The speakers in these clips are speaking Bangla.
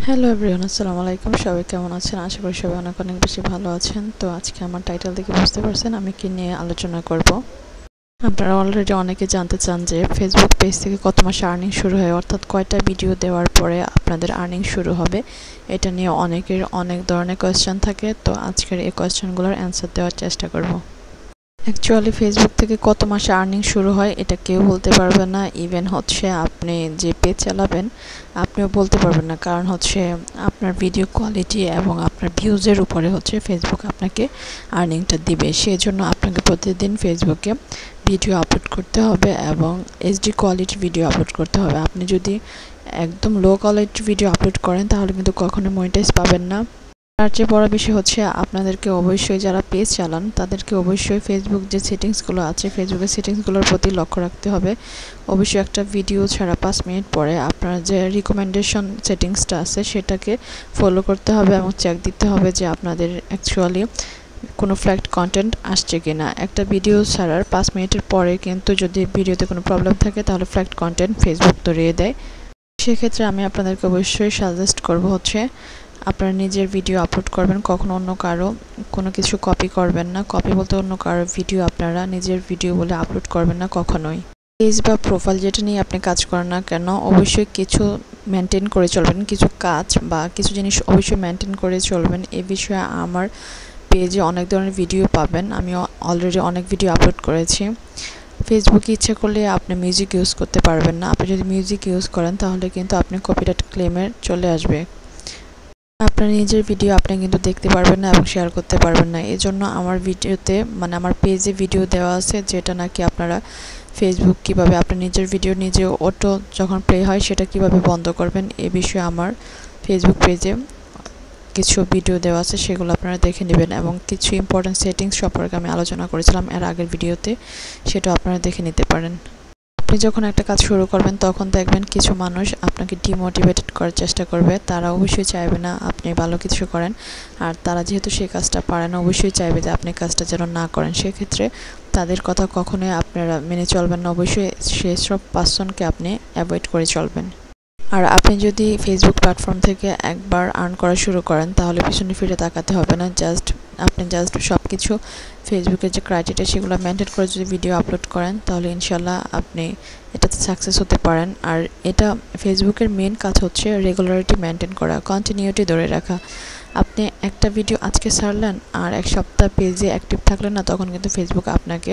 হ্যালো এভরিওয়ান, আসসালামু আলাইকুম। সবাই কেমন আছেন? আশা করি সবাই অনেক অনেক বেশি ভালো আছেন। তো আজকে আমার টাইটেল দেখে বুঝতে পারছেন আমি কি নিয়ে আলোচনা করব। আপনারা অলরেডি অনেকে জানতে চান যে ফেসবুক পেজ থেকে কত মাসে আর্নিং শুরু হয়, অর্থাৎ কয়টা ভিডিও দেওয়ার পরে আপনাদের আর্নিং শুরু হবে। এটা নিয়ে অনেকের অনেক ধরনের কোয়েশ্চেন থাকে। তো আজকের এই কোয়েশ্চেনগুলোর অ্যান্সার দেওয়ার চেষ্টা করব। অ্যাকচুয়ালি ফেসবুক থেকে কত মাসে আর্নিং শুরু হয় এটা কেউ বলতে পারবে না। ইভেন হচ্ছে আপনি যে পেজ চালাবেন আপনিও বলতে পারবেন না, কারণ হচ্ছে আপনার ভিডিও কোয়ালিটি এবং আপনার ভিউজের উপরে হচ্ছে ফেসবুক আপনাকে আর্নিংটা দিবে। সেই জন্য আপনাকে প্রতিদিন ফেসবুকে ভিডিও আপলোড করতে হবে এবং এইচডি কোয়ালিটির ভিডিও আপলোড করতে হবে। আপনি যদি একদম লো কোয়ালিটির ভিডিও আপলোড করেন তাহলে কিন্তু কখনো মনিটাইজ পাবেন না। তার চেয়ে বড় বিষয় হচ্ছে আপনাদেরকে অবশ্যই, যারা পেজ চালান তাদেরকে অবশ্যই ফেসবুক যে সেটিংসগুলো আছে ফেসবুকের সেটিংসগুলোর প্রতি লক্ষ্য রাখতে হবে। অবশ্যই একটা ভিডিও ছাড়া 5 মিনিট পরে আপনার যে রিকমেন্ডেশন সেটিংসটা আছে সেটাকে ফলো করতে হবে এবং চেক দিতে হবে যে আপনাদের অ্যাকচুয়ালি কোনো ফ্ল্যাগড কন্টেন্ট আসছে কিনা। একটা ভিডিও ছাড়ার 5 মিনিটের পরে কিন্তু যদি ভিডিওতে কোনো প্রবলেম থাকে তাহলে ফ্ল্যাগড কন্টেন্ট ফেসবুক ধরিয়ে দেয়। সেক্ষেত্রে আমি আপনাদেরকে অবশ্যই সাজেস্ট করব হচ্ছে আপনারা নিজের ভিডিও আপলোড করবেন, কখনো অন্য কারো কোনো কিছু কপি করবেন না। কপি বলতে অন্য কারো ভিডিও আপনারা নিজের ভিডিও বলে আপলোড করবেন না কখনোই। পেজ বা প্রোফাইল যেটা নিয়ে আপনি কাজ করেন না কেন অবশ্যই কিছু মেনটেন করে চলবেন, কিছু কাজ বা কিছু জিনিস অবশ্যই মেনটেন করে চলবেন। এ বিষয়ে আমার পেজে অনেক ধরনের ভিডিও পাবেন, আমি অলরেডি অনেক ভিডিও আপলোড করেছি। ফেসবুকে ইচ্ছে করলে আপনি মিউজিক ইউজ করতে পারবেন না। আপনি যদি মিউজিক ইউজ করেন তাহলে কিন্তু আপনি কপিরাইট ক্লেমের চলে আসবে। আপনার নিজের ভিডিও আপনি কিন্তু দেখতে পারবেন না এবং শেয়ার করতে পারবেন না। এজন্য আমার ভিডিওতে আমার পেজে ভিডিও দেওয়া আছে যেটা নাকি আপনারা ফেসবুক কিভাবে আপনার নিজের ভিডিও নিজে অটো যখন প্লে হয় সেটা কিভাবে বন্ধ করবেন এ বিষয়ে আমার ফেসবুক পেজে কিছু ভিডিও দেওয়া আছে, সেগুলো আপনারা দেখে নেবেন এবং কিছু ইম্পর্টেন্ট সেটিংস সম্পর্কে আমি আলোচনা করেছিলাম এর আগের ভিডিওতে, সেটা আপনারা দেখে নিতে পারেন। আপনি যখন একটা কাজ শুরু করবেন তখন দেখবেন কিছু মানুষ আপনাকে ডিমোটিভেটেড করার চেষ্টা করবে। তারা অবশ্যই চাইবে না আপনি ভালো কিছু করেন, আর তারা যেহেতু সেই কাজটা পারে না অবশ্যই চাইবে যে আপনি কাজটা যেন না করেন। সেক্ষেত্রে তাদের কথা কখনোই আপনারা মেনে চলবেন না, অবশ্যই সেসব পার্সনকে আপনি অ্যাভয়েড করে চলবেন। আর আপনি যদি ফেসবুক প্ল্যাটফর্ম থেকে একবার আর্ন করা শুরু করেন তাহলে পিছনে ফিরে তাকাতে হবে না। আপনি সব কিছু ফেসবুকের যে ক্রাইটেরিয়া সেগুলো মেনটেন করে যদি ভিডিও আপলোড করেন তাহলে ইনশাল্লাহ আপনি এটাতে সাকসেস হতে পারেন। আর এটা ফেসবুকের মেন কাজ হচ্ছে রেগুলারিটি মেনটেন করা, কন্টিনিউটি ধরে রাখা। আপনি একটা ভিডিও আজকে ছাড়লেন আর এক সপ্তাহ পেজে অ্যাক্টিভ থাকলেন না, তখন কিন্তু ফেসবুক আপনাকে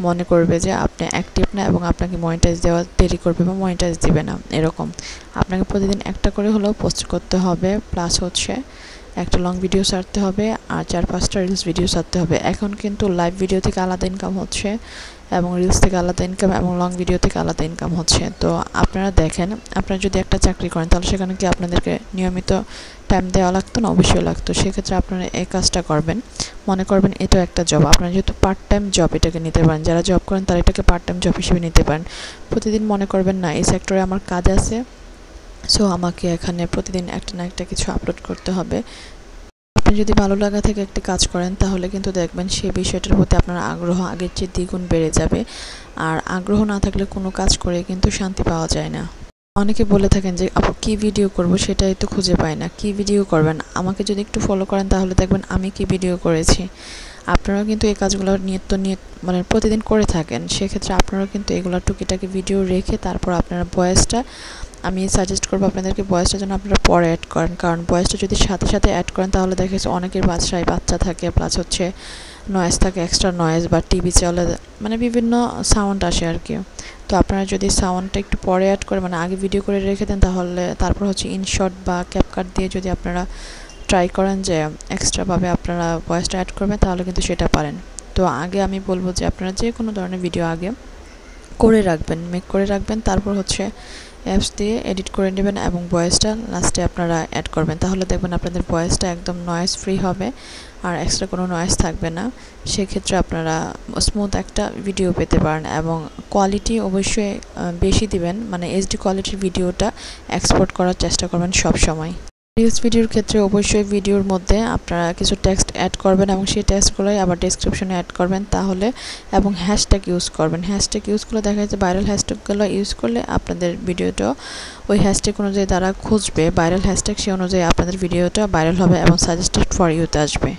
মনে করবে যে আপনি অ্যাক্টিভ না এবং আপনাকে মনিটাইজ দেওয়া দেরি করবে বা মনিটাইজ দিবে না। এরকম আপনাকে প্রতিদিন একটা করে হলেও পোস্ট করতে হবে, প্লাস হচ্ছে একটা লং ভিডিও ছাড়তে হবে আর 4-5টা রিলস ভিডিও ছাড়তে হবে। এখন কিন্তু লাইভ ভিডিও থেকে আলাদা ইনকাম হচ্ছে এবং রিলস থেকে আলাদা ইনকাম এবং লং ভিডিও থেকে আলাদা ইনকাম হচ্ছে। তো আপনারা দেখেন, আপনারা যদি একটা চাকরি করেন তাহলে সেখানে কি আপনাদেরকে নিয়মিত টাইম দেওয়া লাগতো না? অবশ্যই লাগতো। সেক্ষেত্রে আপনারা এই কাজটা করবেন, মনে করবেন এটা একটা জব। আপনারা যেহেতু পার্ট টাইম জব এটাকে নিতে পারেন, যারা জব করেন তারা এটাকে পার্ট টাইম জব হিসেবে নিতে পারেন। প্রতিদিন মনে করবেন না এই সেক্টরে আমার কাজ আছে, সো আমাকে এখানে প্রতিদিন একটা না একটা কিছু আপলোড করতে হবে। আপনি যদি ভালো লাগা থেকে একটি কাজ করেন তাহলে কিন্তু দেখবেন সেই বিষয়টার প্রতি আপনার আগ্রহ আগের চেয়ে দ্বিগুণ বেড়ে যাবে। আর আগ্রহ না থাকলে কোনো কাজ করে কিন্তু শান্তি পাওয়া যায় না। অনেকে বলে থাকেন যে আপু কী ভিডিও করব সেটাই তো খুঁজে পাই না, কী ভিডিও করবেন? আমাকে যদি একটু ফলো করেন তাহলে দেখবেন আমি কি ভিডিও করেছি। আপনারাও কিন্তু এই কাজগুলো প্রতিদিন করে থাকেন, সেক্ষেত্রে আপনারাও কিন্তু এগুলো টুকিটাকি ভিডিও রেখে তারপর আপনারা ভয়েসটা, আমি সাজেস্ট করবো আপনাদেরকে ভয়েসটা যেন আপনারা পরে অ্যাড করেন, কারণ ভয়েসটা যদি সাথে সাথে অ্যাড করেন তাহলে দেখা যাচ্ছে অনেকের বাসায় বাচ্চা থাকে, প্লাস হচ্ছে নয়েজ থাকে, এক্সট্রা নয়েজ বা টিভি চলে, বিভিন্ন সাউন্ড আসে আর কি। তো আপনারা যদি সাউন্ডটা একটু পরে অ্যাড করে আগে ভিডিও করে রেখে দেন তাহলে তারপর হচ্ছে ইনশট বা ক্যাপকাট দিয়ে যদি আপনারা ট্রাই করেন যে এক্সট্রাভাবে আপনারা ভয়েসটা অ্যাড করবেন তাহলে কিন্তু সেটা পারেন। তো আগে আমি বলবো যে আপনারা যে কোনো ধরনের ভিডিও আগে করে রাখবেন, মেক করে রাখবেন, তারপর হচ্ছে অ্যাপস দিয়ে এডিট করে নেবেন এবং ভয়েসটা লাস্টে আপনারা অ্যাড করবেন। তাহলে দেখবেন আপনাদের ভয়েসটা একদম নয়েজ ফ্রি হবে আর এক্সট্রা কোনো নয়েজ থাকবে না। সেক্ষেত্রে আপনারা স্মুথ একটা ভিডিও পেতে পারেন এবং কোয়ালিটি অবশ্যই বেশি দিবেন, এইচডি কোয়ালিটির ভিডিওটা এক্সপোর্ট করার চেষ্টা করবেন সব সময়। রিলস ভিডিওর ক্ষেত্রে অবশ্যই ভিডিওর মধ্যে আপনারা কিছু টেক্সট অ্যাড করবেন এবং সেই টেক্সটগুলোই আবার ডেসক্রিপশনে অ্যাড করবেন তাহলে, এবং হ্যাশট্যাগ ইউজ করবেন। হ্যাশট্যাগ ইউজ করলে দেখা যাচ্ছে ভাইরাল হ্যাশট্যাগগুলো ইউজ করলে আপনাদের ভিডিওটা ওই হ্যাশট্যাগ অনুযায়ী তারা খুঁজবে, ভাইরাল হ্যাশট্যাগ সে অনুযায়ী আপনাদের ভিডিওটা ভাইরাল হবে এবং সাজেস্টেড ফর ইউতে আসবে।